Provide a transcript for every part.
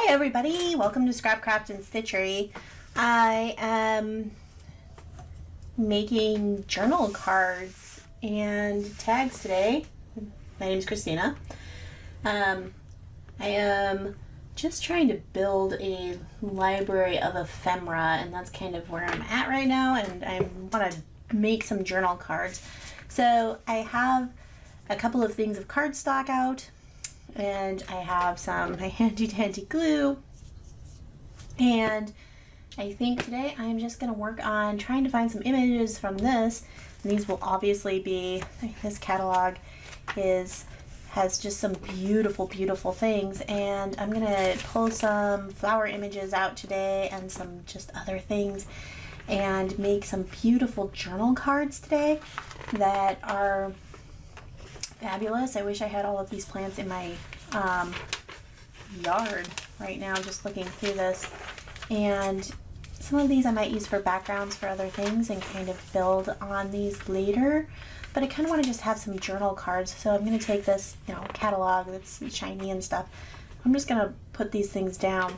Hi everybody, welcome to Scrapcraft and Stitchery. I am making journal cards and tags today. My name is Christina. I am just trying to build a library of ephemera, and that's kind of where I'm at right now, and I want to make some journal cards. So I have a couple of things of cardstock out, and I have my handy dandy glue, and I think today I'm just going to work on trying to find some images from this, and these will obviously be, this catalog has just some beautiful things, and I'm going to pull some flower images out today and some just other things and make some beautiful journal cards today that are fabulous. I wish I had all of these plants in my yard right now, just looking through this. And some of these I might use for backgrounds for other things and kind of build on these later. But I kind of want to just have some journal cards. So I'm going to take this, catalog that's shiny and stuff. I'm just going to put these things down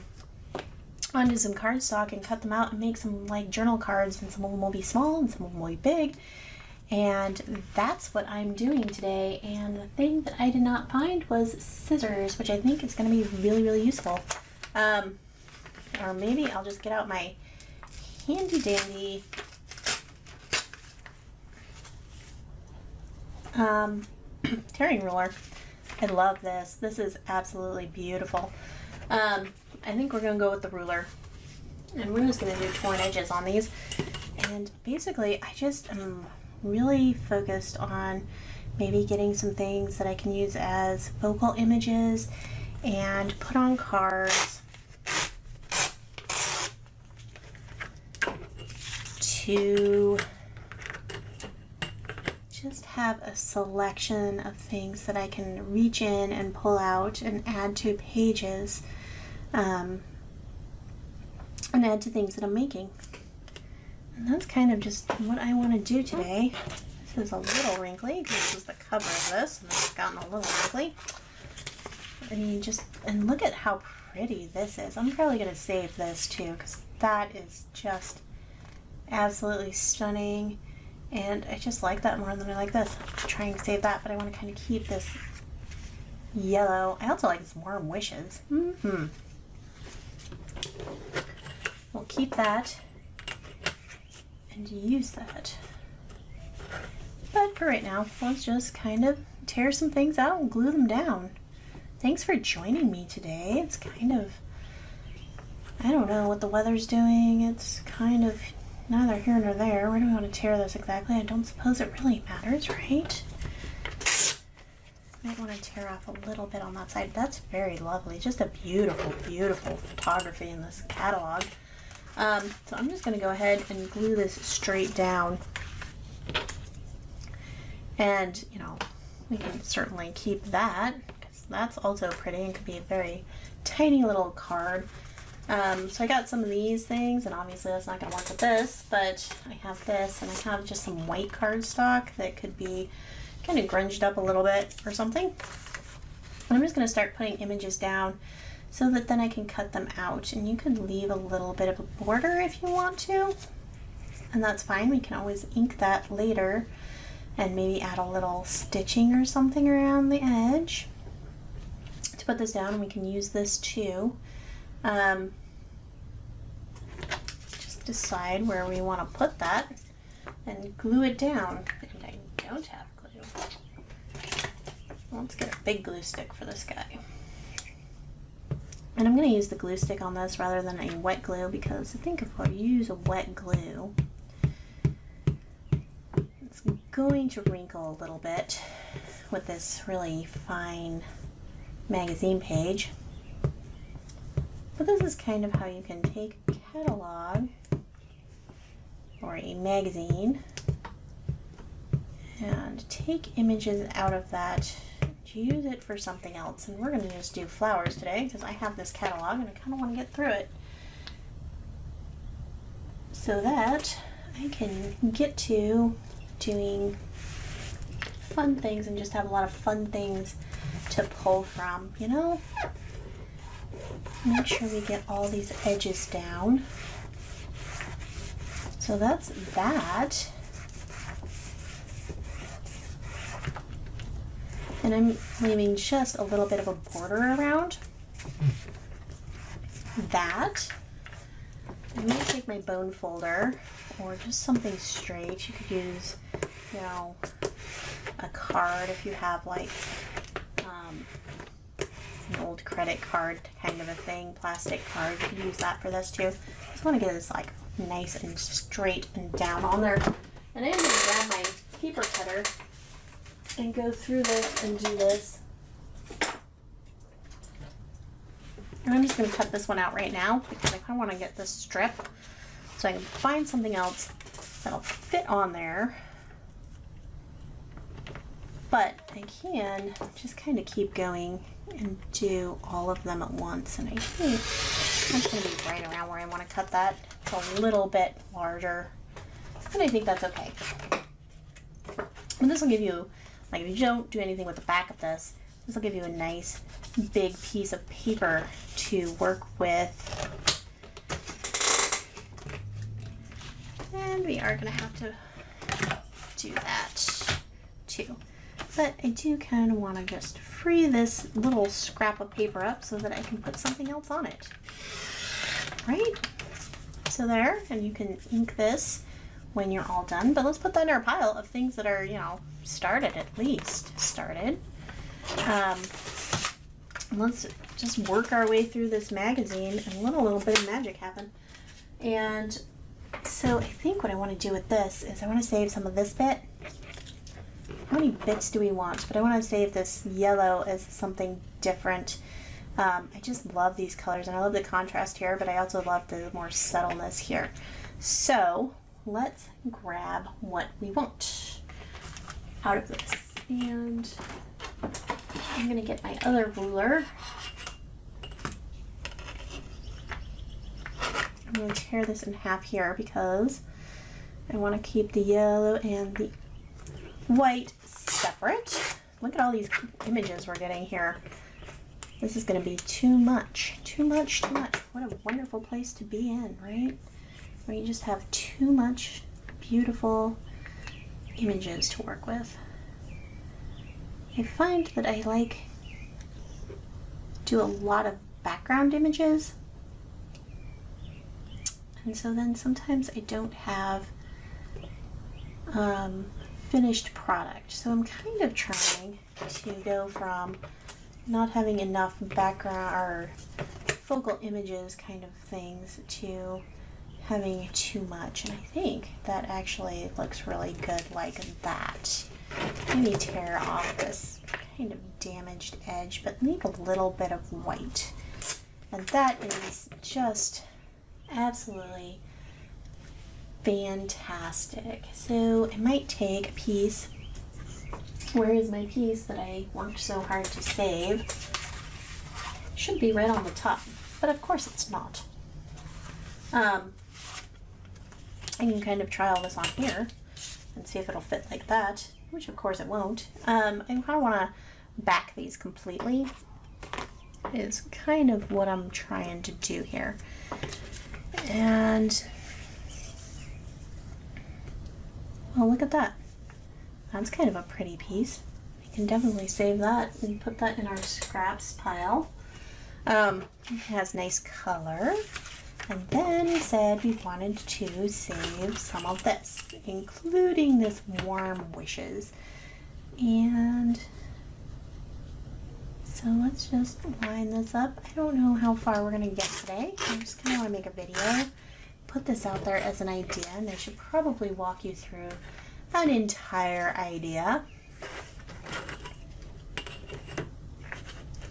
onto some cardstock and cut them out and make some like journal cards, and some of them will be small and some of them will be big. And that's what I'm doing today. And the thing that I did not find was scissors, which I think is going to be really useful. Or maybe I'll just get out my handy dandy tearing ruler. I love this. This is absolutely beautiful. I think we're going to go with the ruler. And we're just going to do torn edges on these. And basically, I just am really focused on maybe getting some things that I can use as focal images and put on cards to just have a selection of things that I can reach in and pull out and add to pages, and add to things that I'm making. And that's kind of just what I want to do today. This is a little wrinkly. This is the cover of this, and it's gotten a little wrinkly. I mean, and look at how pretty this is. I'm probably going to save this too, because that is just absolutely stunning. And I just like that more than I like this. I'm trying to save that, but I want to kind of keep this yellow. I also like this warm wishes. We'll keep that and use that. But for right now, let's just kind of tear some things out and glue them down. Thanks for joining me today. It's kind of, I don't know what the weather's doing. It's kind of neither here nor there. Where do we want to tear this exactly? I don't suppose it really matters, right? Might want to tear off a little bit on that side. That's very lovely. Just a beautiful photography in this catalog. So I'm just going to go ahead and glue this straight down. And, we can certainly keep that, because that's also pretty and could be a very tiny little card. So I got some of these things, and obviously that's not going to work with this, but I have this, and I have just some white cardstock that could be kind of grunged up a little bit or something. And I'm just going to start putting images down so that then I can cut them out, and you could leave a little bit of a border if you want to, and that's fine. We can always ink that later and maybe add a little stitching or something around the edge to put this down, and we can use this too. Just decide where we want to put that and glue it down. And I don't have glue. Let's get a big glue stick for this guy. And I'm going to use the glue stick on this rather than a wet glue, because I think if I use a wet glue, it's going to wrinkle a little bit with this really fine magazine page. But this is kind of how you can take a catalog or a magazine and take images out of that, use it for something else. And we're going to just do flowers today because I have this catalog and I kind of want to get through it so that I can get to doing fun things and just have a lot of fun things to pull from, Make sure we get all these edges down. So that's that. And I'm leaving just a little bit of a border around that. I'm going to take my bone folder or just something straight. You could use, you know, a card if you have like an old credit card kind of a thing, plastic card. You could use that for this too. Just want to get this like nice and straight and down on there. And I'm going to grab my paper cutter and go through this and do this. And I'm just going to cut this one out right now because I kind of want to get this strip so I can find something else that'll fit on there. But I can just kind of keep going and do all of them at once. And I think that's going to be right around where I want to cut that. It's a little bit larger, and I think that's okay. And this will give you, like, if you don't do anything with the back of this, this will give you a nice big piece of paper to work with. And we are going to have to do that too. But I do kind of want to just free this little scrap of paper up so that I can put something else on it. Right? So there, and you can ink this when you're all done. But let's put that in our pile of things that are, you know, started at least. Started. Let's just work our way through this magazine and let a little bit of magic happen. And so I think what I want to do with this is I want to save some of this bit. How many bits do we want? But I want to save this yellow as something different. I just love these colors and I love the contrast here, but I also love the more subtleness here. So let's grab what we want out of this. And I'm going to get my other ruler. I'm going to tear this in half here because I want to keep the yellow and the white separate. Look at all these images we're getting here. This is going to be too much, too much, too much. What a wonderful place to be in, right? Where you just have too much beautiful images to work with. I find that I do a lot of background images. And so then sometimes I don't have finished product. So I'm kind of trying to go from not having enough background or focal images kind of things to having too much. And I think that actually looks really good like that. Maybe tear off this kind of damaged edge, but leave a little bit of white. And that is just absolutely fantastic. So I might take a piece. Where is my piece that I worked so hard to save? Should be right on the top, but of course it's not. I can kind of try all this on here and see if it'll fit like that, which of course it won't. I kind of want to back these completely is kind of what I'm trying to do here. And well, look at that. That's kind of a pretty piece. We can definitely save that and put that in our scraps pile. It has nice color. And then we said we wanted to save some of this, including this Warm Wishes. And so let's just line this up. I don't know how far we're going to get today. I just kind of want to make a video, put this out there as an idea, and I should probably walk you through an entire idea,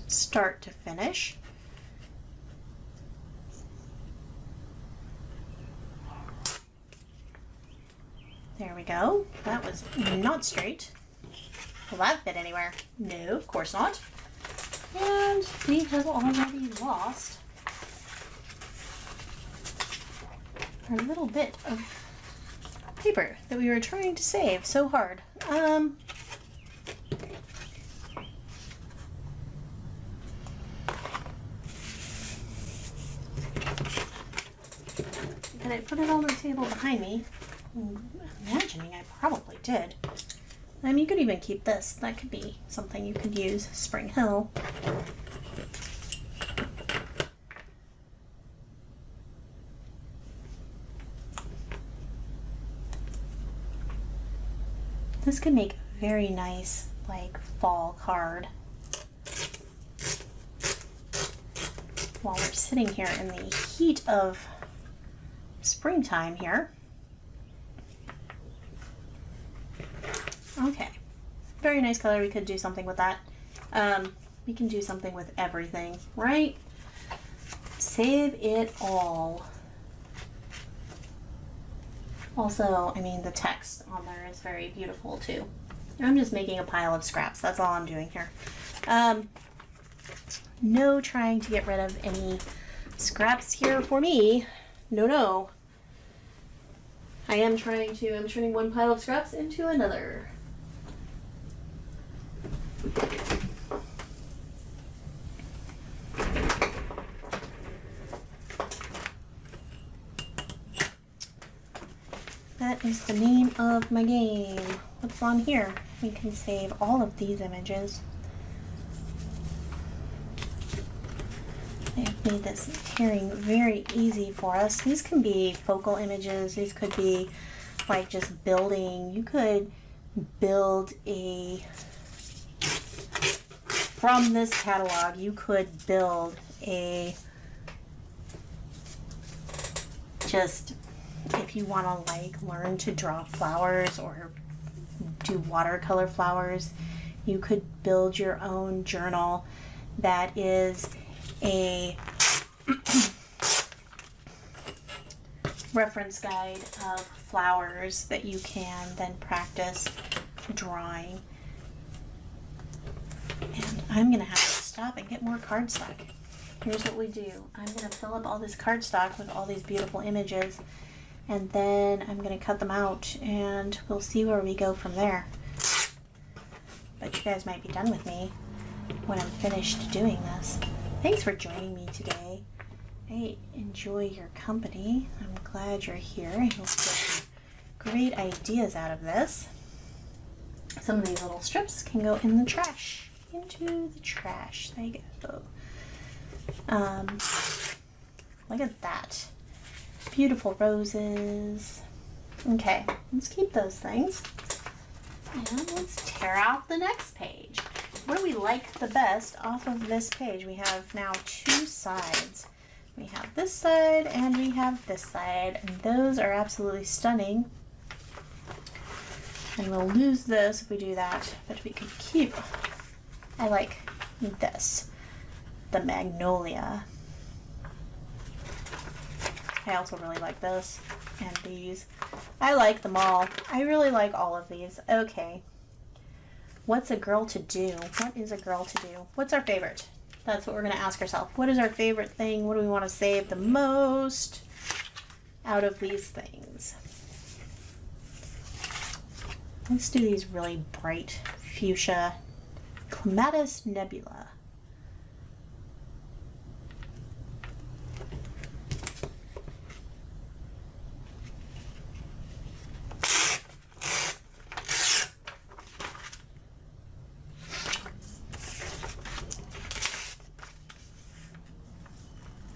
start to finish. There we go. That was not straight. Will that fit anywhere? No, of course not. And we have already lost our little bit of paper that we were trying to save so hard. Did I put it on the table behind me? I'm imagining I probably did. You could even keep this. That could be something you could use. Spring Hill. This could make a very nice, like, fall card. While we're sitting here in the heat of springtime here. Okay, very nice color. We could do something with that. We can do something with everything, right? Save it all. Also, I mean, the text on there is very beautiful too. I'm just making a pile of scraps. That's all I'm doing here. No trying to get rid of any scraps here for me. No, no. I'm turning one pile of scraps into another. That is the name of my game. What's on here? We can save all of these images. They have made this tearing very easy for us. These can be focal images. These could be like just building. You could build from this catalog, you could build if you want to like learn to draw flowers or do watercolor flowers, you could build your own journal that is a reference guide of flowers that you can then practice drawing. And I'm gonna have to stop and get more cardstock. Here's what we do. I'm gonna fill up all this cardstock with all these beautiful images, and then I'm gonna cut them out and we'll see where we go from there. But you guys might be done with me when I'm finished doing this. Thanks for joining me today. I enjoy your company. I'm glad you're here. I hope you get great ideas out of this. Some of these little strips can go in the trash. Into the trash. There you go. Look at that. Beautiful roses. Okay, let's keep those things. And let's tear out the next page. What do we like the best off of this page? We have now two sides. We have this side and we have this side, and those are absolutely stunning. And we'll lose this if we do that, but we could keep, I like this, the magnolia. I also really like this and these. I like them all. I really like all of these. Okay. What's a girl to do? What is a girl to do? What's our favorite? That's what we're going to ask ourselves. What is our favorite thing? What do we want to save the most out of these things? Let's do these really bright fuchsia Clematis nebula.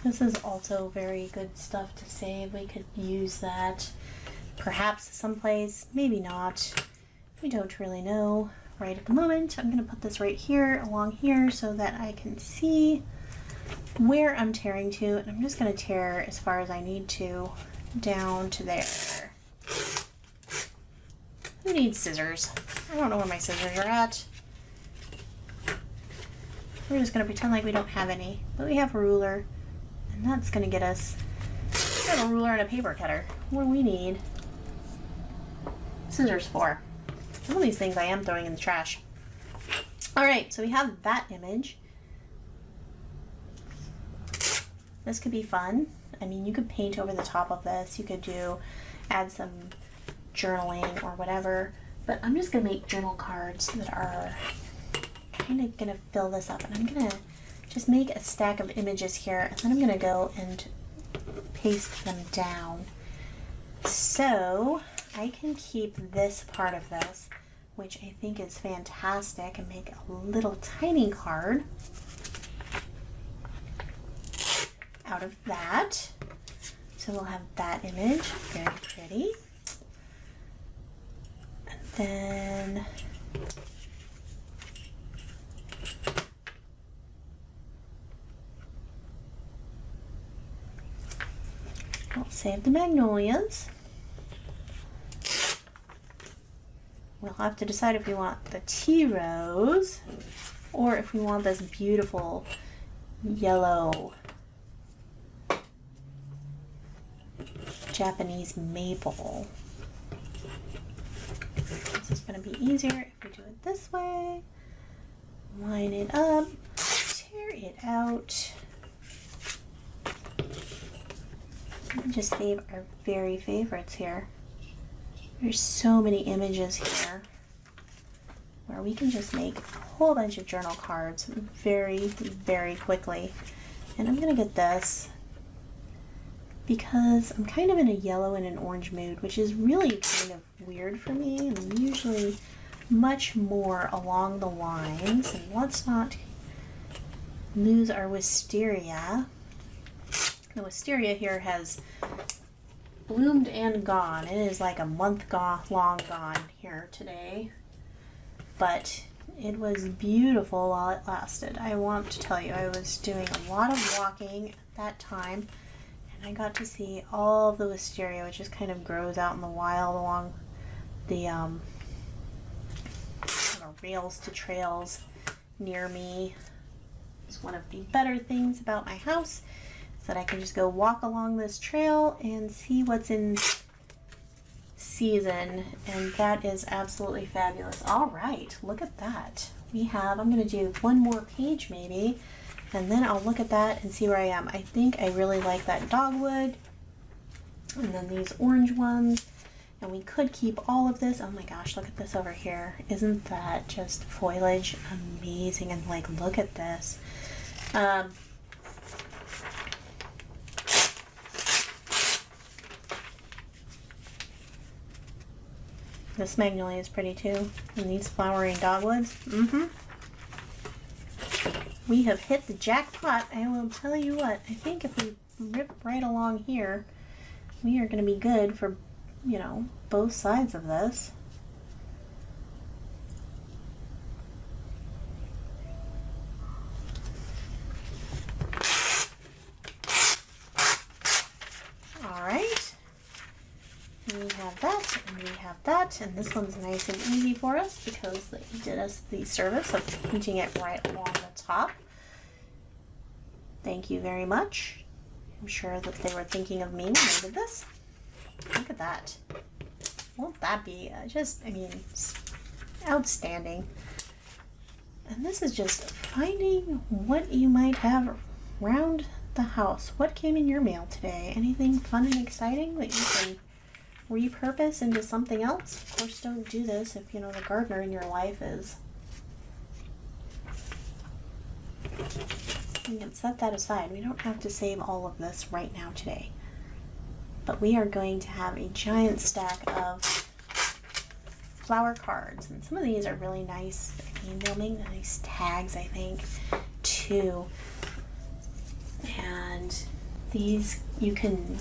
This is also very good stuff to save. We could use that perhaps someplace, maybe not. We don't really know right at the moment. I'm going to put this right here along here so that I can see where I'm tearing to, and I'm just going to tear as far as I need to down to there. Who needs scissors? I don't know where my scissors are at. We're just going to pretend like we don't have any, but we have a ruler. And that's going to get us a ruler and a paper cutter. What do we need scissors for? Some of these things I am throwing in the trash. Alright, so we have that image. This could be fun. I mean, you could paint over the top of this. You could add some journaling or whatever. But I'm just going to make journal cards that are kind of going to fill this up. And I'm going to just make a stack of images here, and then I'm going to go and paste them down. So I can keep this part of this, which I think is fantastic, and make a little tiny card out of that. So we'll have that image, very pretty. And then we'll save the magnolias. We'll have to decide if we want the tea rose or if we want this beautiful yellow Japanese maple. This is going to be easier if we do it this way. Line it up, tear it out. And just save our very favorites here. There's so many images here where we can just make a whole bunch of journal cards very, very quickly. And I'm going to get this because I'm kind of in a yellow and an orange mood, which is really kind of weird for me. I'm usually much more along the lines. And let's not lose our wisteria. The wisteria here has bloomed and gone. It is like a month long gone here today, but it was beautiful while it lasted. I want to tell you, I was doing a lot of walking at that time, and I got to see all of the wisteria, which just kind of grows out in the wild along the rails to trails near me. It's one of the better things about my house, that I can just go walk along this trail and see what's in season, and that is absolutely fabulous. All right, look at that. We have, I'm going to do one more page maybe, and then I'll look at that and see where I am. I think I really like that dogwood, and then these orange ones, and we could keep all of this. Oh my gosh, look at this over here. Isn't that just foliage amazing? And like, look at this. This magnolia is pretty too, and these flowering dogwoods. We have hit the jackpot. I will tell you what, I think if we rip right along here, we are going to be good for, you know, both sides of this. That, and this one's nice and easy for us because they did us the service of painting it right along the top. Thank you very much. I'm sure that they were thinking of me when they did this. Look at that. Won't that be just, I mean, outstanding. And this is just finding what you might have around the house. What came in your mail today? Anything fun and exciting that you can repurpose into something else? Of course, don't do this if, you know, the gardener in your life is. You can set that aside. We don't have to save all of this right now today. But we are going to have a giant stack of flower cards. And some of these are really nice. I mean, they'll make nice tags, I think, too. And these, you can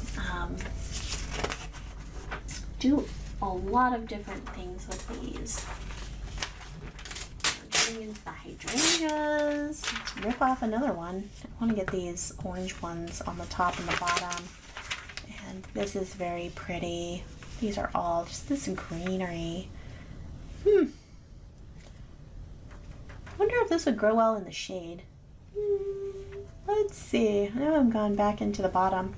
do a lot of different things with these. We're getting into the hydrangeas. Let's rip off another one. I want to get these orange ones on the top and the bottom. And this is very pretty. These are all just this greenery. I wonder if this would grow well in the shade. Let's see. Now I'm gone back into the bottom.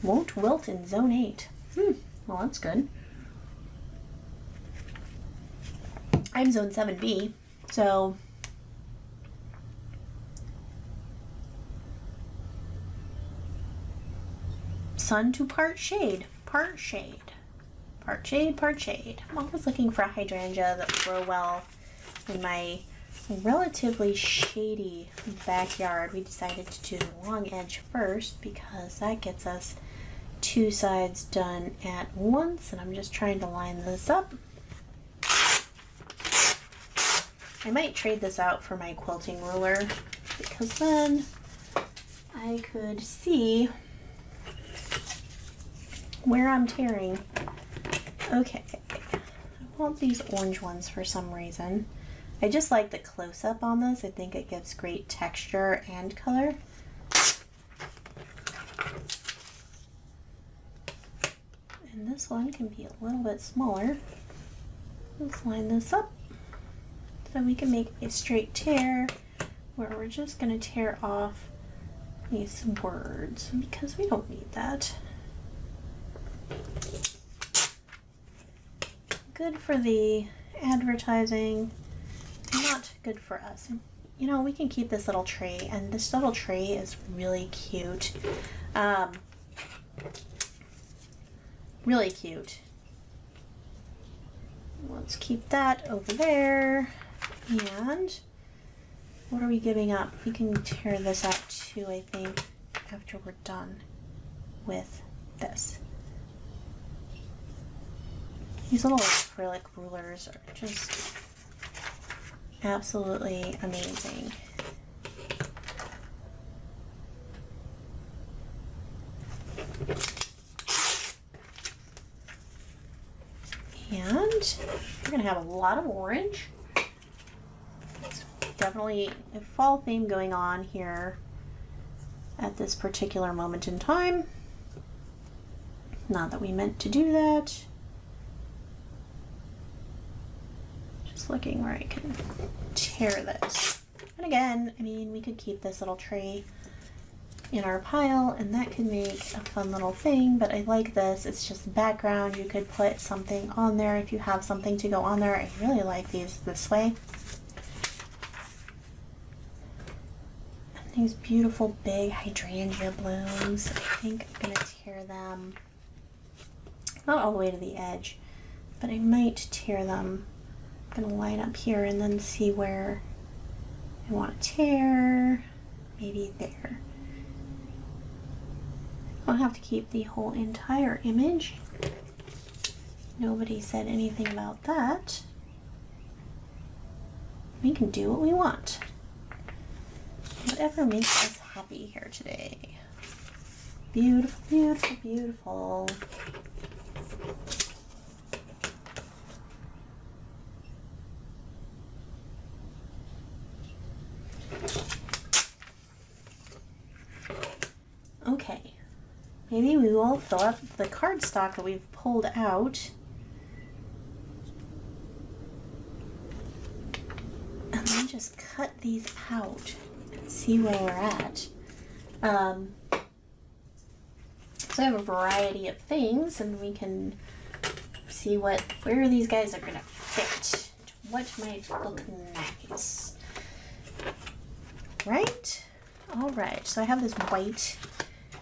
Won't wilt in zone 8. Well, that's good. I'm zone 7B, so sun to part shade, part shade, part shade, part shade. I'm always looking for a hydrangea that will grow well in my relatively shady backyard. We decided to do the long edge first because that gets us two sides done at once, and I'm just trying to line this up. I might trade this out for my quilting ruler, because then I could see where I'm tearing. Okay, I want these orange ones for some reason. I just like the close-up on this. I think it gives great texture and color. And this one can be a little bit smaller. Let's line this up so we can make a straight tear where we're just going to tear off these words because we don't need that. Good for the advertising, not good for us. You know, we can keep this little tray, and this little tray is really cute. Really cute. Let's keep that over there. And what are we giving up? We can tear this out too, I think, after we're done with this. These little acrylic rulers are just absolutely amazing. And we're going to have a lot of orange. It's definitely a fall theme going on here at this particular moment in time. Not that we meant to do that. Just looking where I can tear this. And again, I mean, we could keep this little tray in our pile, and that could make a fun little thing, but I like this. It's just background. You could put something on there if you have something to go on there. I really like these this way. And these beautiful big hydrangea blooms. I think I'm gonna tear them, not all the way to the edge, but I might tear them. I'm gonna line up here and then see where I want to tear. Maybe there. I'll have to keep the whole entire image. Nobody said anything about that. We can do what we want. Whatever makes us happy here today. Beautiful, beautiful, beautiful. Okay. Maybe we will fill up the cardstock that we've pulled out. And then just cut these out and see where we're at. So I have a variety of things, and we can see where these guys are gonna fit. What might look nice. Right? Alright, so I have this white.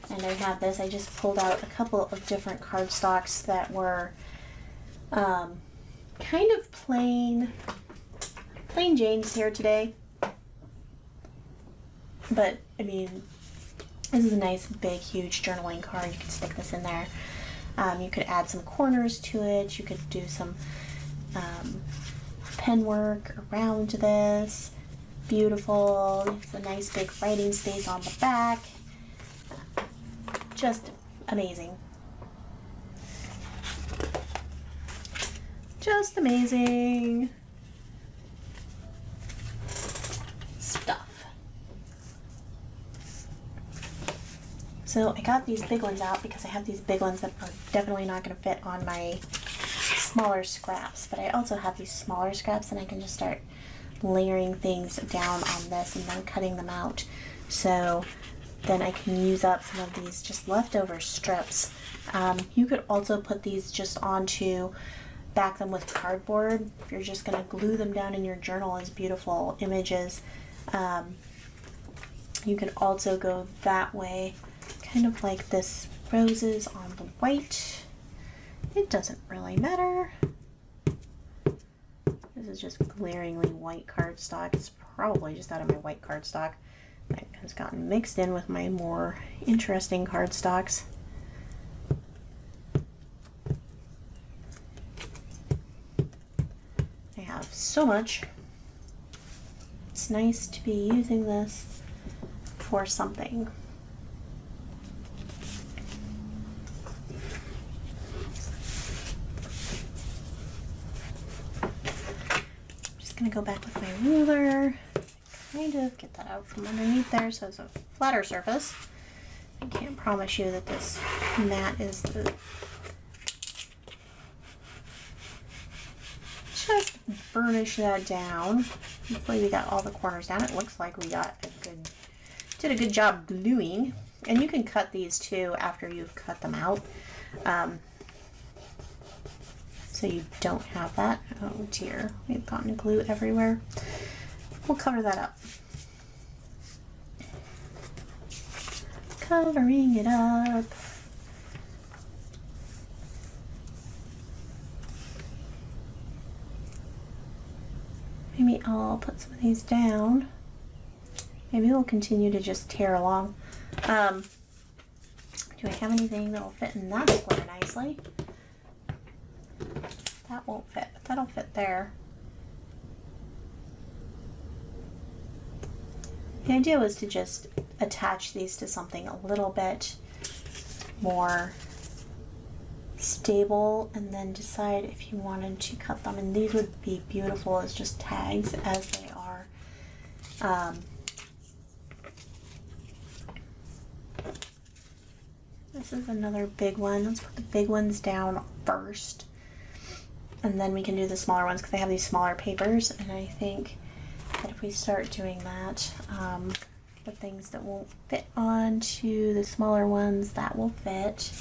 And I have this, I just pulled out a couple of different cardstocks that were kind of plain Jane's here today. But, I mean, this is a nice, big, huge journaling card. You can stick this in there. You could add some corners to it. You could do some pen work around this. Beautiful. It's a nice, big writing space on the back. Just amazing. Just amazing stuff. So I got these big ones out because I have these big ones that are definitely not going to fit on my smaller scraps. But I also have these smaller scraps, and I can just start layering things down on this and then cutting them out. So then I can use up some of these just leftover strips. You could also put these just onto, back them with cardboard. If you're just going to glue them down in your journal as beautiful images. You can also go that way, kind of like this roses on the white. It doesn't really matter. This is just glaringly white cardstock. It's probably just out of my white cardstock that has gotten mixed in with my more interesting cardstocks. so much. It's nice to be using this for something. I'm just gonna go back with my ruler, kind of get that out from underneath there so it's a flatter surface. I can't promise you that this mat is the just burnish that down. Hopefully we got all the corners down. It looks like we did a good job gluing. And you can cut these too after you've cut them out. So you don't have that. Oh dear, we've gotten glue everywhere. We'll cover that up. Covering it up. Maybe I'll put some of these down. Maybe we'll continue to just tear along. Do I have anything that'll fit in that square nicely? That won't fit, but that'll fit there. The idea was to just attach these to something a little bit more stable and then decide if you wanted to cut them. And these would be beautiful as just tags as they are. This is another big one. Let's put the big ones down first. And then we can do the smaller ones because I have these smaller papers. And I think that if we start doing that, the things that won't fit onto the smaller ones, that will fit.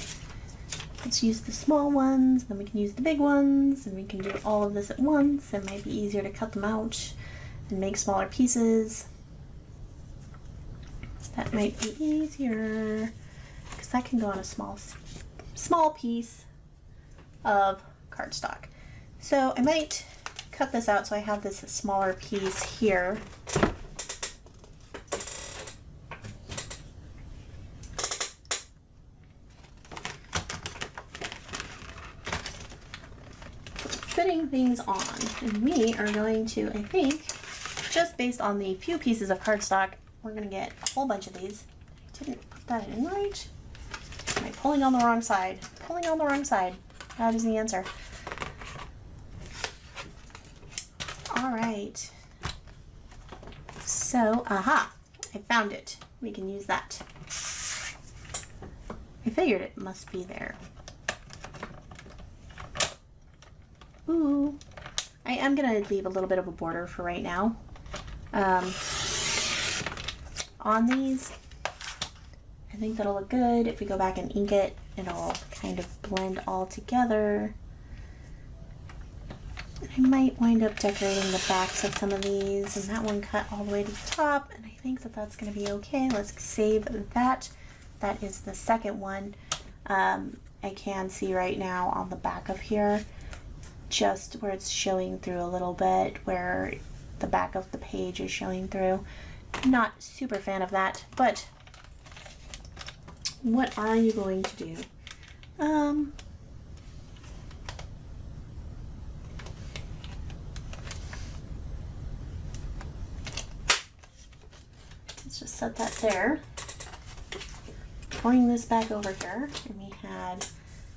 Let's use the small ones, then we can use the big ones, and we can do all of this at once. It might be easier to cut them out and make smaller pieces. That might be easier because that can go on a small piece of cardstock. So I might cut this out so I have this smaller piece here. Putting things on, and we are going to, I think, just based on the few pieces of cardstock, we're going to get a whole bunch of these. I didn't put that in right. Am I pulling on the wrong side? Pulling on the wrong side. That is the answer. All right. So, aha, I found it. We can use that. I figured it must be there. Ooh, I am gonna leave a little bit of a border for right now. On these, I think that'll look good. If we go back and ink it, it'll kind of blend all together. I might wind up decorating the backs of some of these, and that one cut all the way to the top, and I think that that's gonna be okay. Let's save that. That is the second one. I can see right now on the back of here, just where it's showing through a little bit, where the back of the page is showing through. Not super fan of that, but what are you going to do? Let's just set that there. Bring this back over here, and we had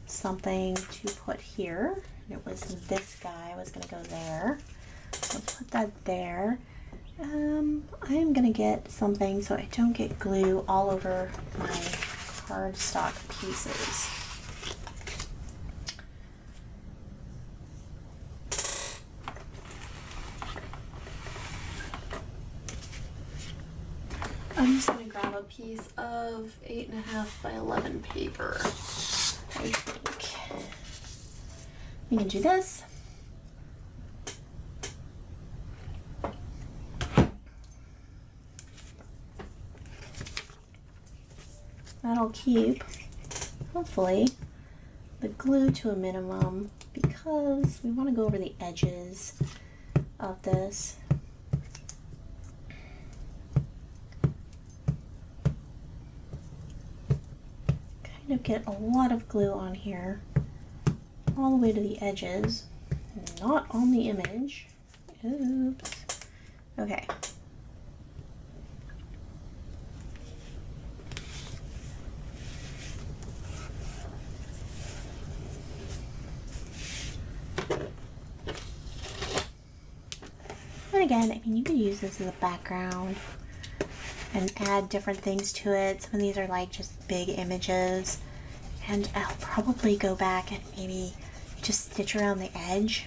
something to put here. It was this guy was going to go there. So put that there. I am going to get something so I don't get glue all over my cardstock pieces. I'm just going to grab a piece of 8.5 by 11 paper, I think. We can do this. That'll keep, hopefully, the glue to a minimum because we want to go over the edges of this. Kind of get a lot of glue on here, all the way to the edges, not on the image. Oops. Okay. And again, I mean, you could use this as a background and add different things to it. Some of these are like just big images, and I'll probably go back and maybe just stitch around the edge.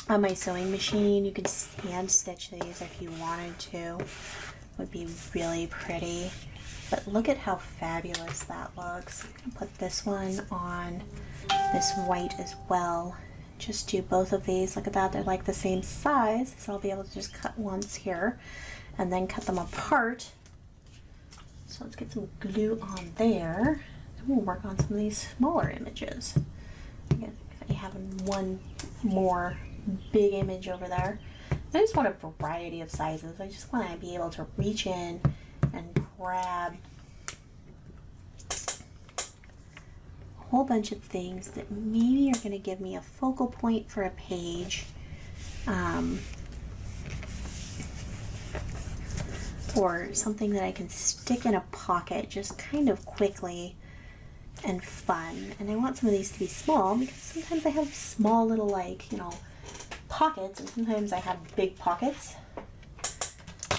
On my sewing machine, you could hand stitch these if you wanted to. Would be really pretty. But look at how fabulous that looks. I'm gonna put this one on this white as well. Just do both of these. Look at that, they're like the same size, so I'll be able to just cut once here and then cut them apart. So let's get some glue on there, and we'll work on some of these smaller images. Again, I have one more big image over there. I just want a variety of sizes. I just want to be able to reach in and grab a whole bunch of things that maybe are going to give me a focal point for a page, or something that I can stick in a pocket just kind of quickly and fun. And I want some of these to be small because sometimes I have small little, like, you know, pockets, and sometimes I have big pockets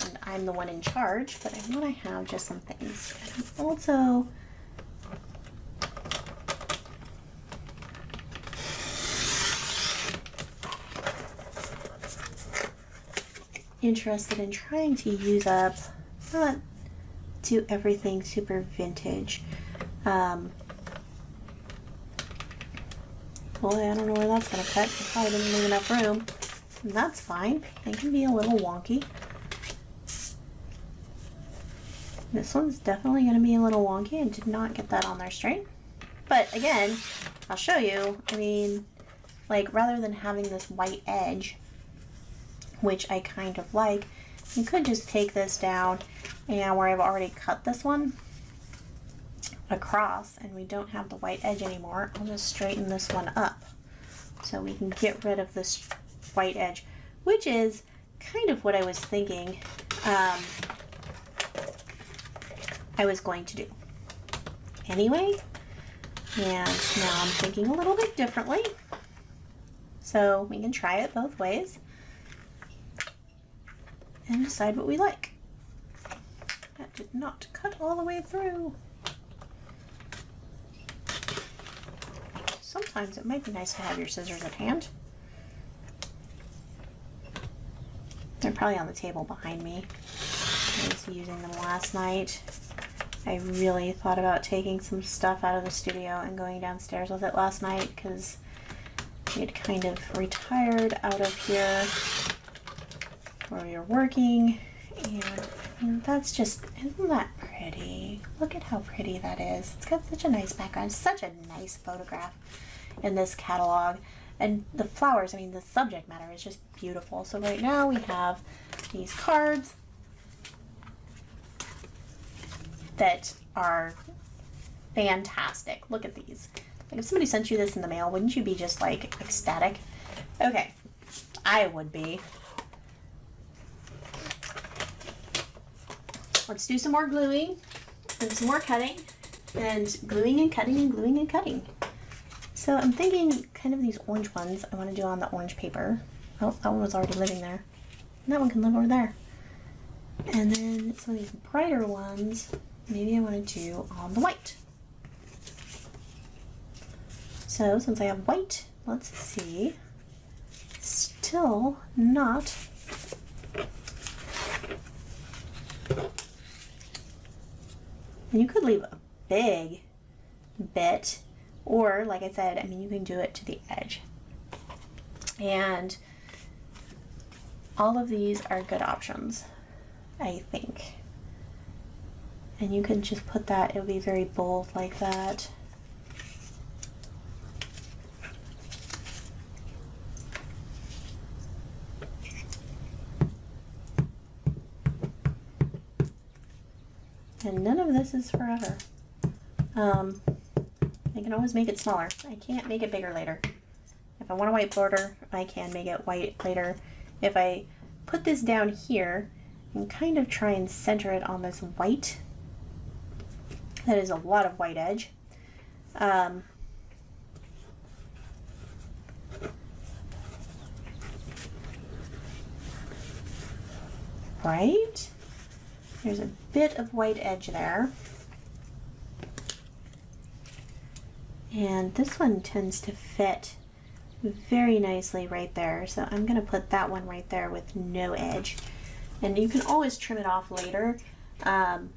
and I'm the one in charge, but I want to have just some things. And I'm also interested in trying to use up, not do everything super vintage. Well, I don't know where that's going to cut. I probably didn't leave enough room. And that's fine. It can be a little wonky. This one's definitely going to be a little wonky. I did not get that on there straight. But again, I'll show you. I mean, like, rather than having this white edge, which I kind of like, you could just take this down, and where I've already cut this one across and we don't have the white edge anymore, I'll just straighten this one up so we can get rid of this white edge, which is kind of what I was thinking I was going to do anyway, and now I'm thinking a little bit differently, so we can try it both ways and decide what we like. That did not cut all the way through. Sometimes it might be nice to have your scissors at hand. They're probably on the table behind me. I was using them last night. I really thought about taking some stuff out of the studio and going downstairs with it last night because we had kind of retired out of here where we were working, and that's just, isn't that pretty? Look at how pretty that is. It's got such a nice background, such a nice photograph in this catalog, and the flowers, I mean, the subject matter is just beautiful. So right now we have these cards that are fantastic. Look at these. Like, if somebody sent you this in the mail, wouldn't you be just like ecstatic? Okay, I would be. Let's do some more gluing and some more cutting, and gluing and cutting and gluing and cutting. So I'm thinking kind of these orange ones I want to do on the orange paper. Oh, that one was already living there. And that one can live over there. And then some of these brighter ones, maybe I want to do on the white. So since I have white, let's see. Still not. And you could leave a big bit, or like I said, I mean, you can do it to the edge. And all of these are good options, I think. And you could just put that, it would be very bold like that. And none of this is forever. I can always make it smaller. I can't make it bigger later. If I want a white border, I can make it white later. if I put this down here and kind of try and center it on this white, that is a lot of white edge. Right? There's a bit of white edge there. And this one tends to fit very nicely right there. So I'm going to put that one right there with no edge. And you can always trim it off later. And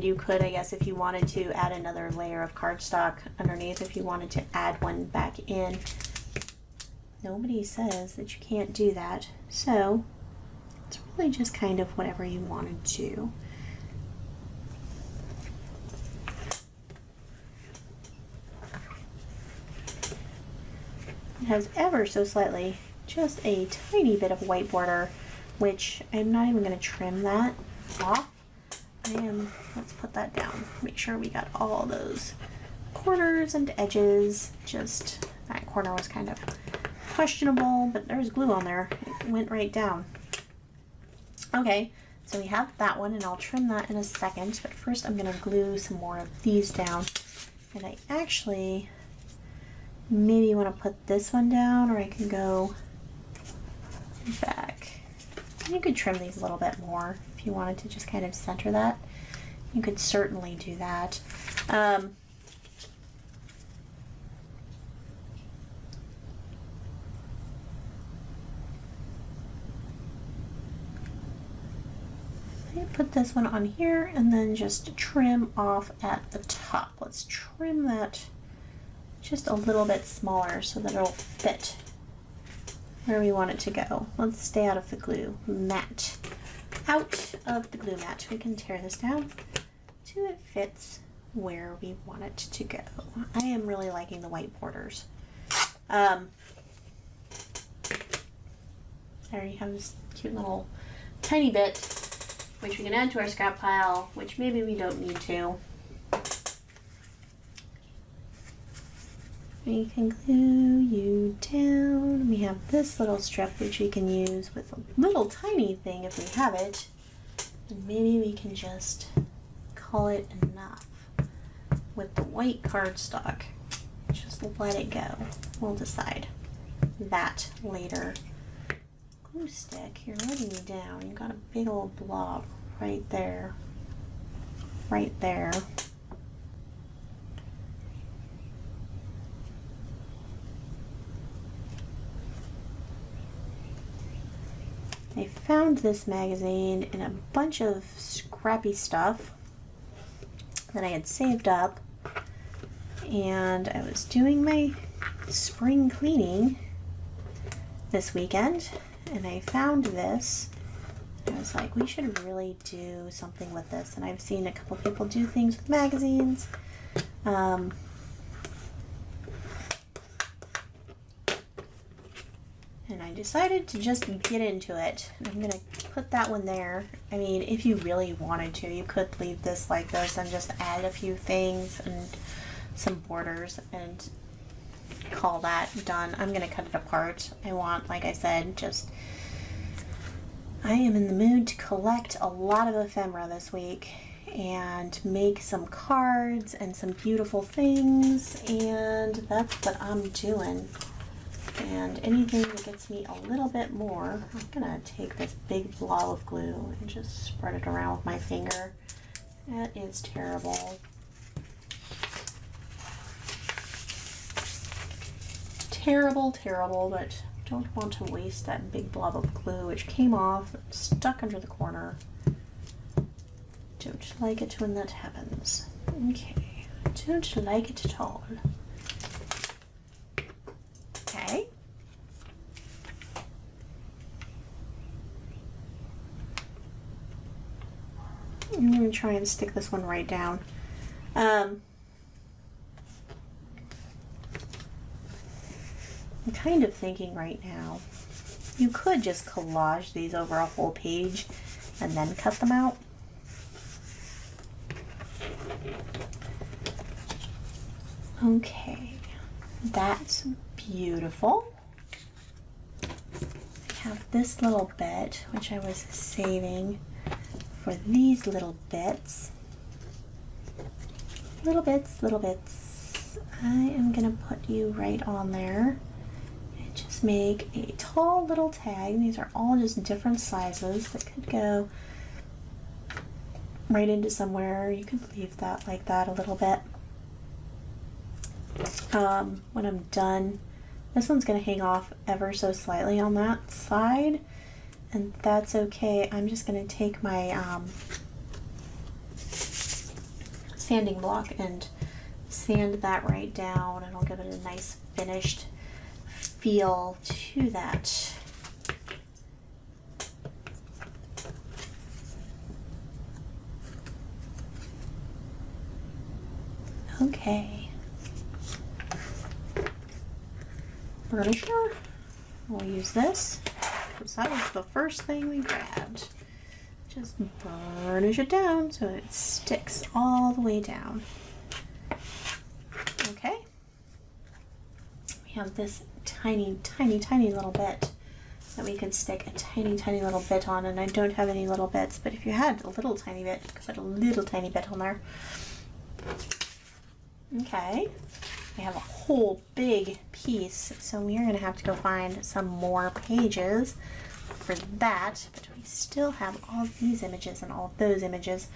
you could, I guess, if you wanted to add another layer of cardstock underneath, if you wanted to add one back in. Nobody says that you can't do that. So it's really just kind of whatever you want to do. It has ever so slightly just a tiny bit of white border, which I'm not even going to trim that off. Let's put that down. Make sure we got all those corners and edges. Just that corner was kind of questionable, but there's glue on there. It went right down. Okay, so we have that one, and I'll trim that in a second, but first I'm going to glue some more of these down. And I actually maybe want to put this one down, or I can go back. You could trim these a little bit more if you wanted to just kind of center that. You could certainly do that. I put this one on here and then just trim off at the top. Let's trim that just a little bit smaller so that it'll fit where we want it to go. Let's stay out of the glue mat. Out of the glue mat. We can tear this down till it fits where we want it to go. I am really liking the white borders. There you have this cute little tiny bit, which we can add to our scrap pile, which maybe we don't need to. We can glue you down. We have this little strip which we can use with a little tiny thing if we have it. And maybe we can just call it enough with the white cardstock. Just let it go. We'll decide that later. Glue stick, you're letting me down. You've got a big old blob right there. Right there. I found this magazine in a bunch of scrappy stuff that I had saved up, and I was doing my spring cleaning this weekend, and I found this. I was like, we should really do something with this, and I've seen a couple people do things with magazines. And I decided to just get into it. I'm going to put that one there. I mean, if you really wanted to, you could leave this like this and just add a few things and some borders and call that done. I'm going to cut it apart. I want, like I said, I am in the mood to collect a lot of ephemera this week and make some cards and some beautiful things, and that's what I'm doing. And anything that gets me a little bit more, I'm gonna take this big blob of glue and just spread it around with my finger. That is terrible. Terrible, terrible, but don't want to waste that big blob of glue which came off, stuck under the corner. Don't like it when that happens. Okay, don't like it at all. Okay. I'm going to try and stick this one right down. I'm kind of thinking right now, you could just collage these over a whole page and then cut them out. Okay, that's beautiful. I have this little bit, which I was saving for these little bits. Little bits, little bits. I am gonna put you right on there and just make a tall little tag. These are all just different sizes that could go right into somewhere. You could leave that like that a little bit. When I'm done, this one's gonna hang off ever so slightly on that side, and that's okay. I'm just gonna take my sanding block and sand that right down, and I'll give it a nice finished feel to that. Okay. Burnisher. We'll use this because that was the first thing we grabbed. Just burnish it down so it sticks all the way down. Okay. We have this tiny, tiny, tiny little bit that we could stick a tiny, tiny little bit on, and I don't have any little bits, but if you had a little tiny bit, you could put a little tiny bit on there. Okay. We have a whole big piece, so we are going to have to go find some more pages for that, but we still have all these images and all those images.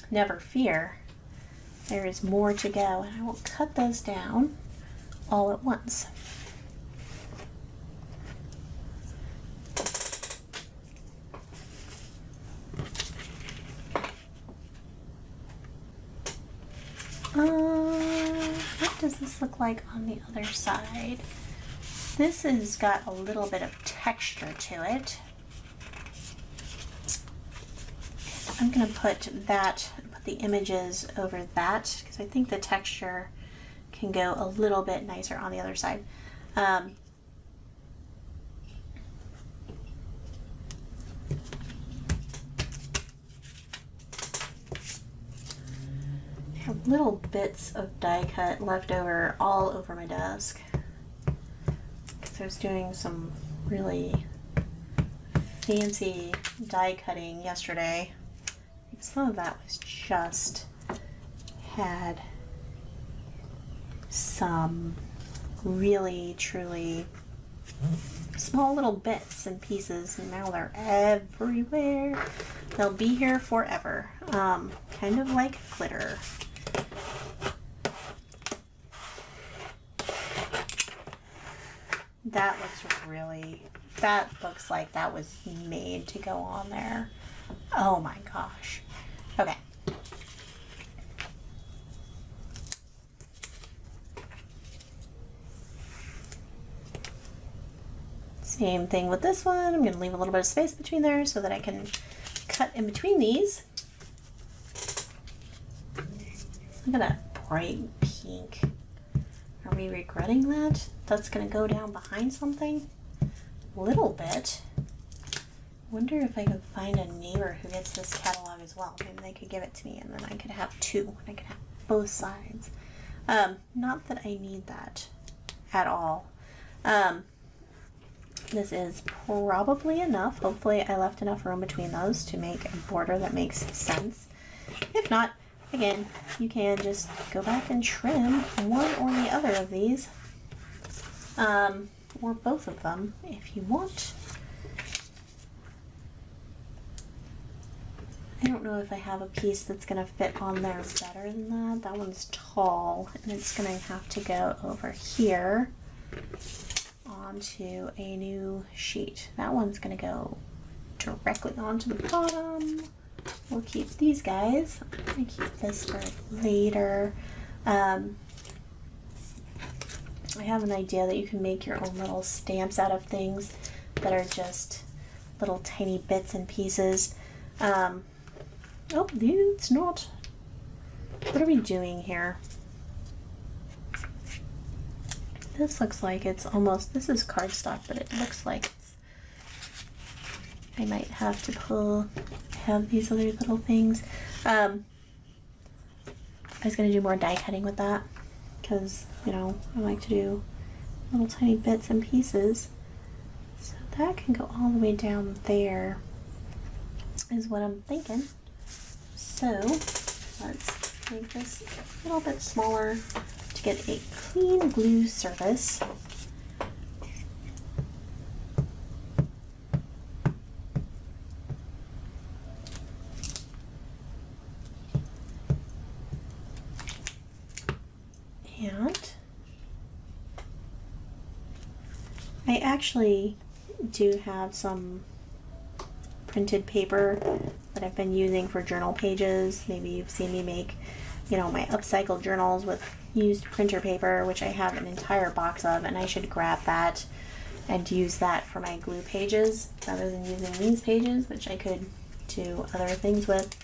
Never fear, there is more to go, and I will cut those down all at once. What does this look like on the other side? This has got a little bit of texture to it. I'm going to put the images over that because I think the texture can go a little bit nicer on the other side. Little bits of die cut left over all over my desk because I was doing some really fancy die cutting yesterday. Some of that was just had some really truly small little bits and pieces, and now they're everywhere. They'll be here forever, kind of like glitter. That looks like that was made to go on there. Oh my gosh. Okay. Same thing with this one. I'm going to leave a little bit of space between there so that I can cut in between these. Look at that bright pink. Are we regretting that? That's going to go down behind something? A little bit. Wonder if I could find a neighbor who gets this catalog as well. Maybe they could give it to me and then I could have two. I could have both sides. Not that I need that at all. This is probably enough. Hopefully I left enough room between those to make a border that makes sense. If not, again, you can just go back and trim one or the other of these. Or both of them if you want. I don't know if I have a piece that's going to fit on there better than that. That one's tall, and it's going to have to go over here onto a new sheet. That one's going to go directly onto the bottom. We'll keep these guys. I'm going to keep this for later. I have an idea that you can make your own little stamps out of things that are just little tiny bits and pieces. Oh, it's not. What are we doing here? This looks like it's almost, this is cardstock, but it looks like it's, I might have to have these other little things. I was going to do more die cutting with that because, you know, I like to do little tiny bits and pieces. that can go all the way down there is what I'm thinking. So let's make this a little bit smaller to get a clean glue surface. And I actually do have some printed paper that I've been using for journal pages. Maybe you've seen me make, you know, my upcycle journals with used printer paper, which I have an entire box of, and I should grab that and use that for my glue pages rather than using these pages, which I could do other things with.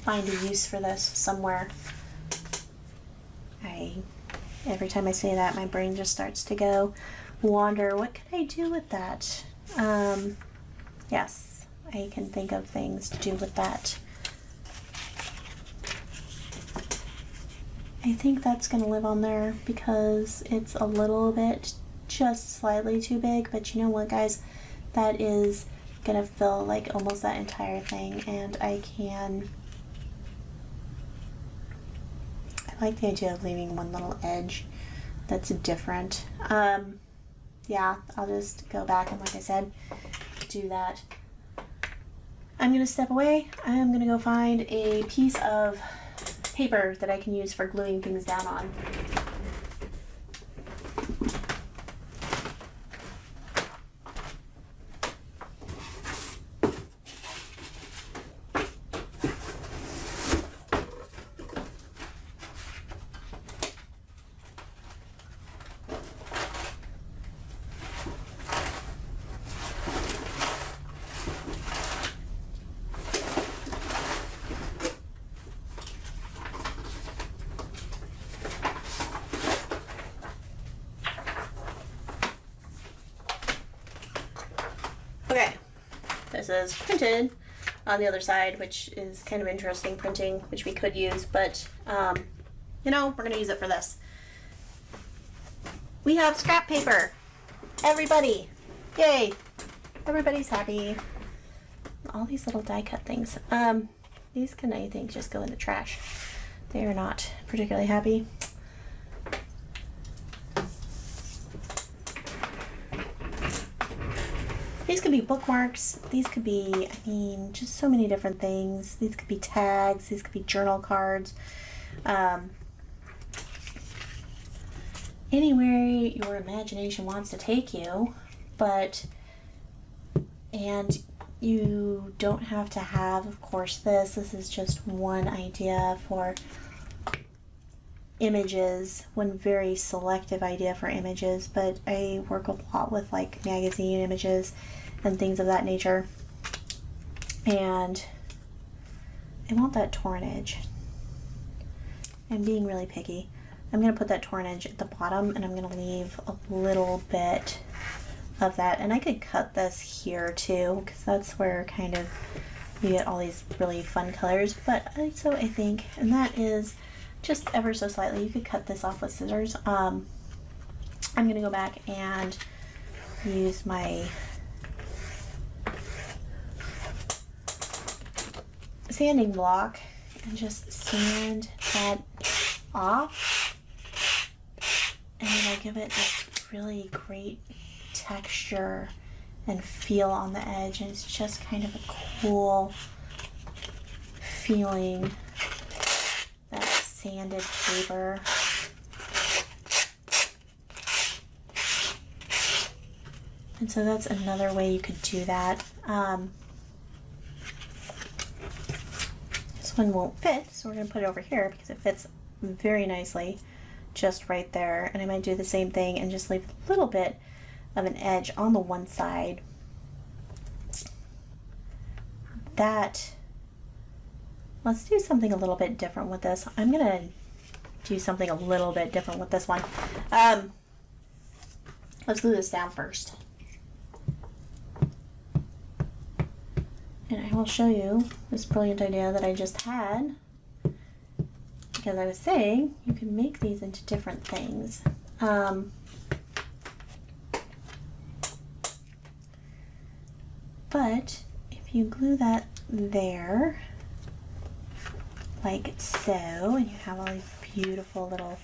Find a use for this somewhere. Every time I say that, my brain just starts to go wander. What could I do with that? Yes, I can think of things to do with that. I think that's going to live on there because it's a little bit just slightly too big, but you know what, guys? That is going to fill like almost that entire thing, and I like the idea of leaving one little edge that's different. Yeah, I'll just go back and, like I said, do that. I'm going to step away. I'm going to go find a piece of paper that I can use for gluing things down on. Okay, this is printed on the other side, which is kind of interesting printing, which we could use, but you know, we're gonna use it for this. We have scrap paper. Everybody, yay! Everybody's happy. All these little die cut things. These can, I think, just go in the trash. They are not particularly happy. These could be bookmarks. These could be, I mean, just so many different things. These could be tags. These could be journal cards. Anywhere your imagination wants to take you, and you don't have to have, of course, this. This is just one idea for images, one very selective idea for images, but I work a lot with like magazine images and things of that nature, and I want that torn edge. I'm being really picky. I'm going to put that torn edge at the bottom, and I'm going to leave a little bit of that, and I could cut this here too, because that's where kind of you get all these really fun colors, but also I think, and that is just ever so slightly, you could cut this off with scissors. I'm going to go back and use my sanding block and just sand that off, and then I'll give it this really great texture and feel on the edge, and it's just kind of a cool feeling, that sanded paper. And so that's another way you could do that. This one won't fit, so we're going to put it over here because it fits very nicely just right there. And I might do the same thing and just leave a little bit of an edge on the one side. Let's do something a little bit different with this. I'm going to do something a little bit different with this one. Let's glue this down first. And I will show you this brilliant idea that I just had, because I was saying you can make these into different things. But if you glue that there, like so, and you have all these beautiful little,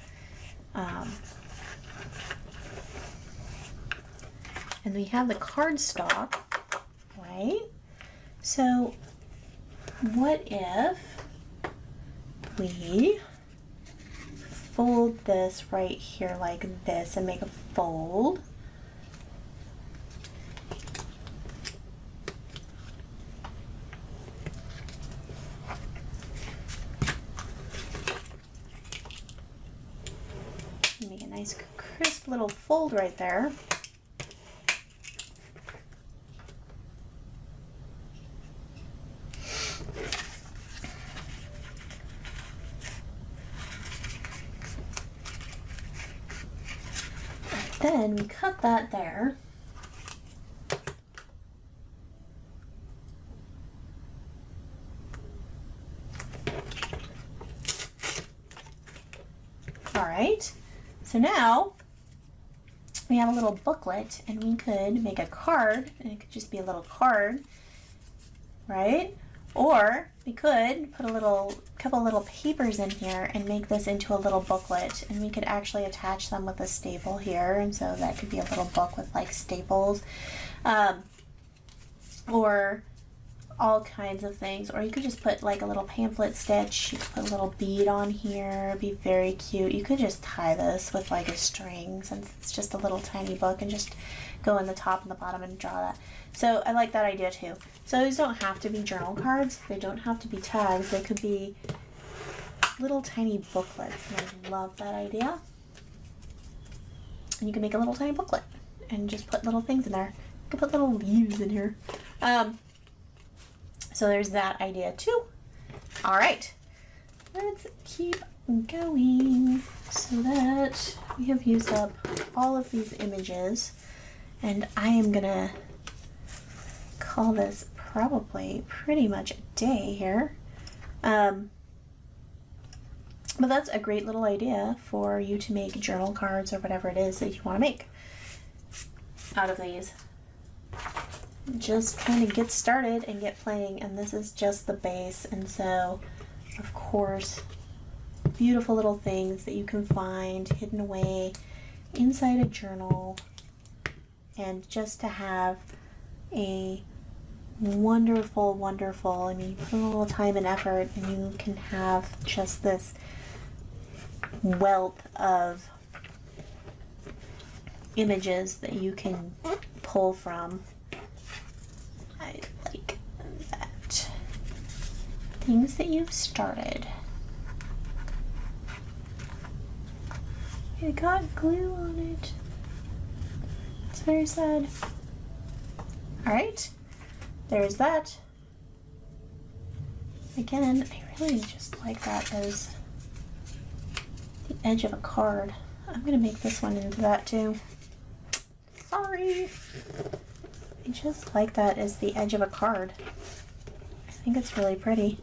and we have the cardstock, right? So what if we fold this right here like this and make a fold? Make a nice crisp little fold right there. Then we cut that there. All right, so now we have a little booklet, and we could make a card, and it could just be a little card, right? Or we could put a couple little papers in here and make this into a little booklet, and we could actually attach them with a staple here, and so that could be a little book with like staples, or all kinds of things. Or you could just put like a little pamphlet stitch. You could put a little bead on here. It'd be very cute. You could just tie this with like a string, since it's just a little tiny book, and just go in the top and the bottom and draw that. So I like that idea too. So these don't have to be journal cards. They don't have to be tags. They could be little tiny booklets, and I love that idea. And you can make a little tiny booklet and just put little things in there. You can put little leaves in here. So there's that idea too. All right, let's keep going so that we have used up all of these images, and I am gonna call this probably pretty much a day here. But that's a great little idea for you to make journal cards or whatever it is that you want to make out of these. Just kind of get started and get playing, and this is just the base. And so of course, beautiful little things that you can find hidden away inside a journal, and just to have a wonderful, I mean, you put a little time and effort, and you can have just this wealth of images that you can pull from. I like that. Things that you've started. It got glue on it. It's very sad. Alright, there's that. Again, I really just like that as the edge of a card. I'm going to make this one into that too. Sorry. I just like that as the edge of a card. I think it's really pretty.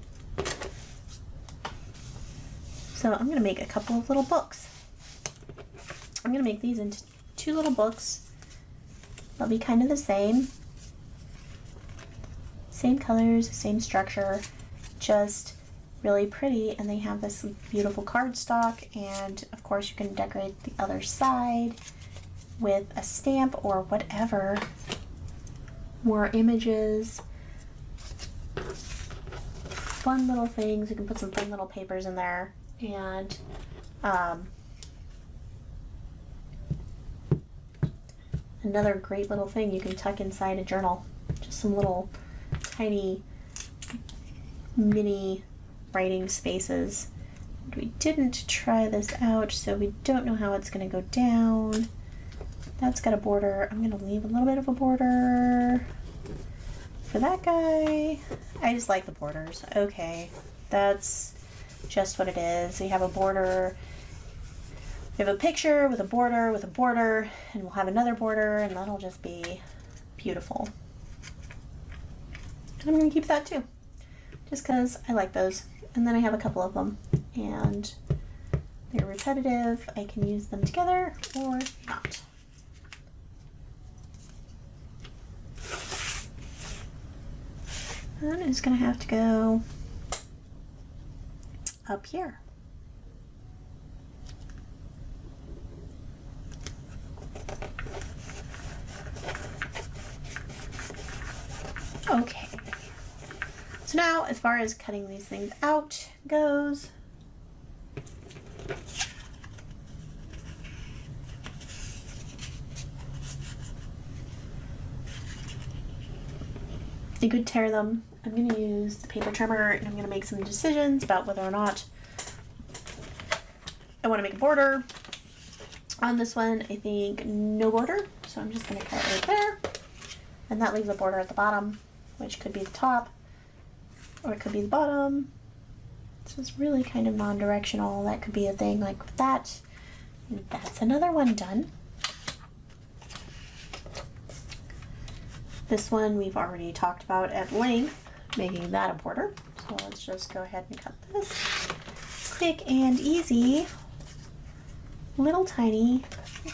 So I'm going to make a couple of little books. I'm going to make these into 2 little books. They'll be kind of the same. Same colors, same structure, just really pretty, and they have this beautiful cardstock, and of course you can decorate the other side with a stamp or whatever. More images, fun little things. You can put some fun little papers in there, and another great little thing you can tuck inside a journal. Just some little tiny mini writing spaces. We didn't try this out, so we don't know how it's going to go down. That's got a border. I'm going to leave a little bit of a border for that guy. I just like the borders. Okay, that's just what it is. We have a border. We have a picture with a border, and we'll have another border, and that'll just be beautiful. And I'm going to keep that too, just because I like those. And then I have a couple of them, and they're repetitive. I can use them together or not. That is going to have to go up here. Okay. So now, as far as cutting these things out goes, you could tear them. I'm going to use the paper trimmer and I'm going to make some decisions about whether or not I want to make a border. On this one, I think no border, so I'm just going to cut it right there. And that leaves a border at the bottom, which could be the top, or it could be the bottom. So it's really kind of non-directional. That could be a thing like that. And that's another one done. This one we've already talked about at length, making that a border. So let's just go ahead and cut this. Quick and easy, little tiny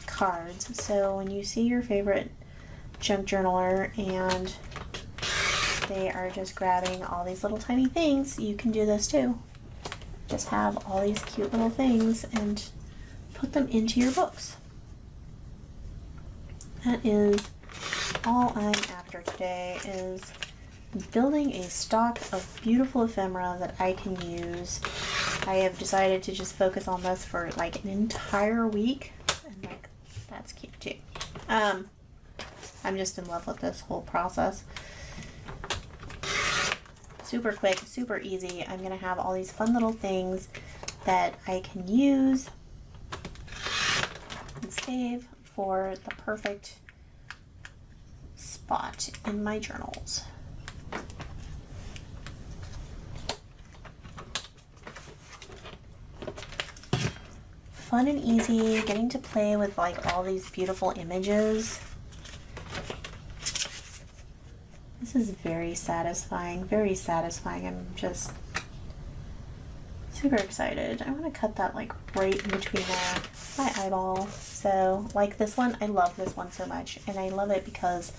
cards. So when you see your favorite junk journaler and they are just grabbing all these little tiny things, you can do this too. Just have all these cute little things and put them into your books. That is all I'm after today, is building a stock of beautiful ephemera that I can use. I have decided to just focus on this for like an entire week, and like that's cute too. I'm just in love with this whole process. Super quick, super easy. I'm gonna have all these fun little things that I can use and save for the perfect spot in my journals. Fun and easy, getting to play with like all these beautiful images. This is very satisfying, very satisfying. I'm just super excited. I want to cut that like right in between my eyeball. So like this one, I love this one so much, and I love it because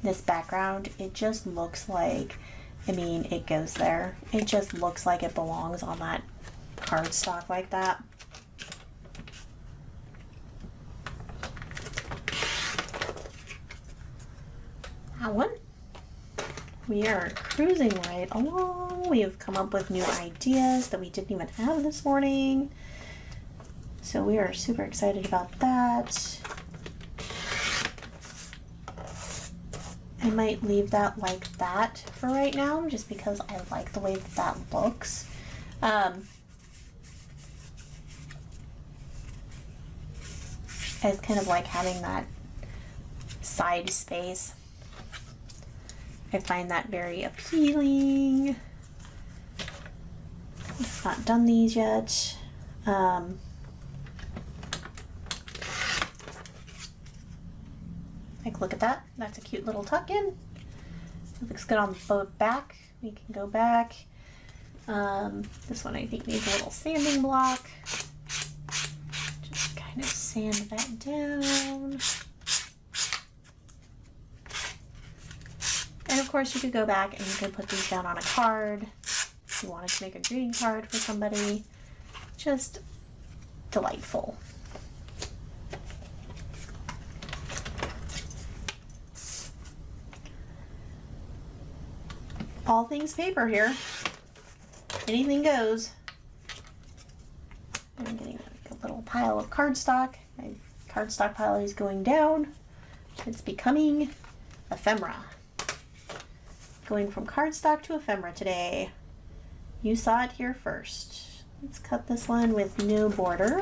this background, it just looks like, I mean, it goes there. It just looks like it belongs on that cardstock like that. That one. We are cruising right along. We have come up with new ideas that we didn't even have this morning. So we are super excited about that. I might leave that like that for right now, just because I like the way that that looks. As kind of like having that side space. I find that very appealing. I've not done these yet. Like, look at that. That's a cute little tuck in. It looks good on the back. We can go back. This one I think needs a little sanding block. Just kind of sand that down. And of course you could go back and you could put these down on a card if you wanted to make a greeting card for somebody. Just delightful. All things paper here. Anything goes. I'm getting a little pile of cardstock. My cardstock pile is going down. It's becoming ephemera. Going from cardstock to ephemera today. You saw it here first. Let's cut this one with no border.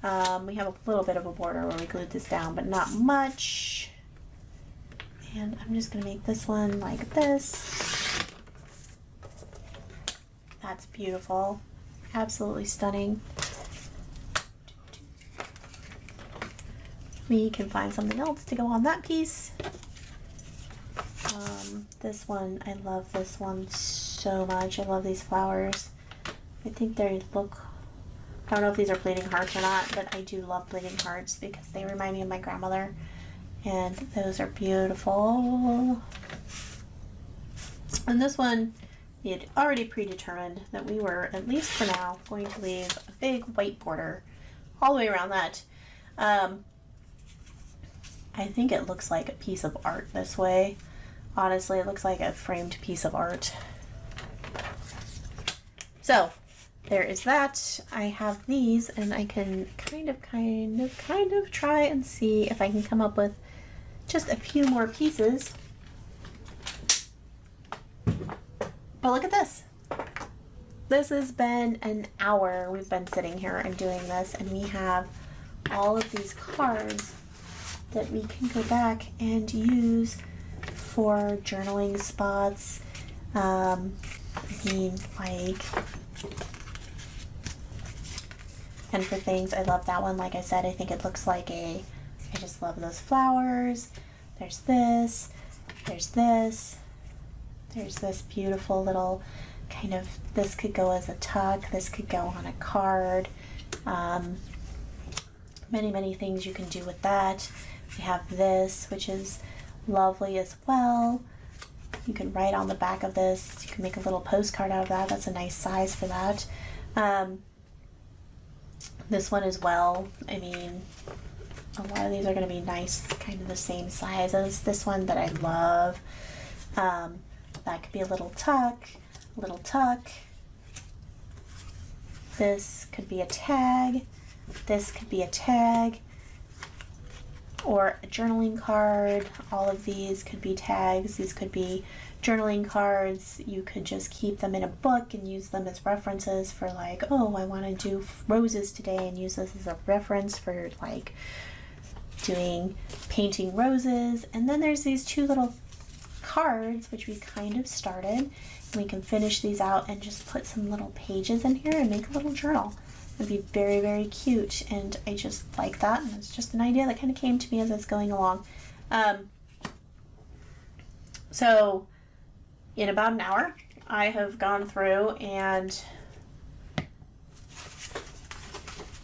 We have a little bit of a border where we glued this down, but not much. And I'm just gonna make this one like this. That's beautiful. Absolutely stunning. We can find something else to go on that piece. This one, I love this one so much. I love these flowers. I think they look, I don't know if these are bleeding hearts or not, but I do love bleeding hearts because they remind me of my grandmother. And those are beautiful. And this one, we had already predetermined that we were, at least for now, going to leave a big white border all the way around that. I think it looks like a piece of art this way. Honestly, it looks like a framed piece of art. So there is that. I have these, and I can kind of try and see if I can come up with just a few more pieces. But look at this. This has been an hour we've been sitting here and doing this, and we have all of these cards that we can go back and use for journaling spots. I mean, like, and for things. I love that one. Like I said, I think it looks like I just love those flowers. There's this, there's this, there's this beautiful little kind of, this could go as a tuck, this could go on a card. Many things you can do with that. We have this, which is lovely as well. You can write on the back of this. You can make a little postcard out of that. That's a nice size for that. This one as well. I mean, a lot of these are going to be nice, kind of the same size as this one that I love. That could be a little tuck, a little tuck. This could be a tag. This could be a tag. Or a journaling card. All of these could be tags. These could be journaling cards. You could just keep them in a book and use them as references for, like, oh, I want to do roses today, and use this as a reference for, like, painting roses. And then there's these two little cards, which we kind of started. And we can finish these out and just put some little pages in here and make a little journal. It'd be very cute, and I just like that, and it's just an idea that kind of came to me as I was going along. So in about an hour, I have gone through and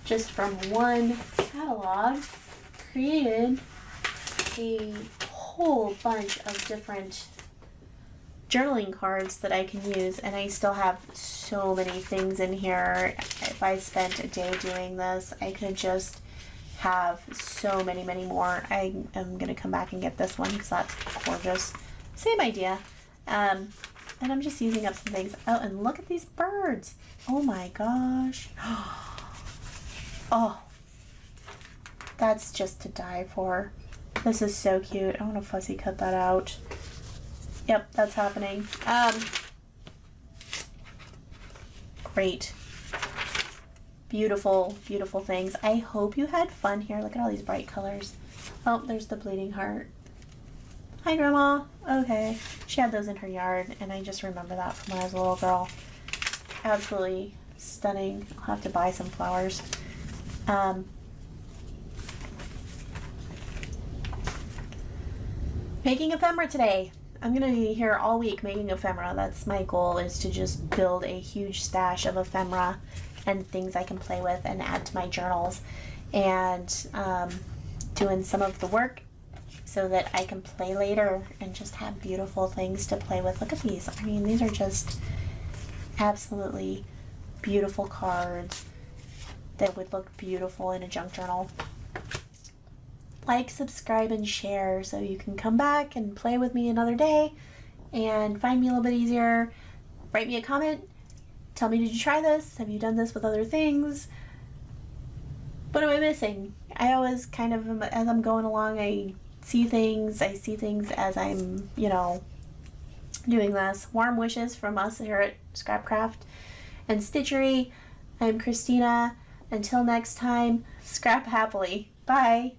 just from one catalog created a whole bunch of different journaling cards that I can use, and I still have so many things in here. If I spent a day doing this, I could just have so many more. I am going to come back and get this one because that's gorgeous. Same idea. And I'm just using up some things. Oh, and look at these birds. Oh my gosh. Oh, that's just to die for. This is so cute. I want to fussy cut that out. Yep, that's happening. Great. Beautiful things. I hope you had fun here. Look at all these bright colors. Oh, there's the bleeding heart. Hi, Grandma. Okay. She had those in her yard, and I just remember that from when I was a little girl. Absolutely stunning. I'll have to buy some flowers. Making ephemera today. I'm going to be here all week making ephemera. That's my goal, is to just build a huge stash of ephemera and things I can play with and add to my journals, and doing some of the work so that I can play later and just have beautiful things to play with. Look at these. I mean, these are just absolutely beautiful cards that would look beautiful in a junk journal. Like, subscribe, and share so you can come back and play with me another day and find me a little bit easier. Write me a comment. Tell me, did you try this? Have you done this with other things? What am I missing? I always kind of, as I'm going along, I see things as I'm, doing this. Warm wishes from us here at Scrapcraft and Stitchery. I'm Christina. Until next time, scrap happily. Bye.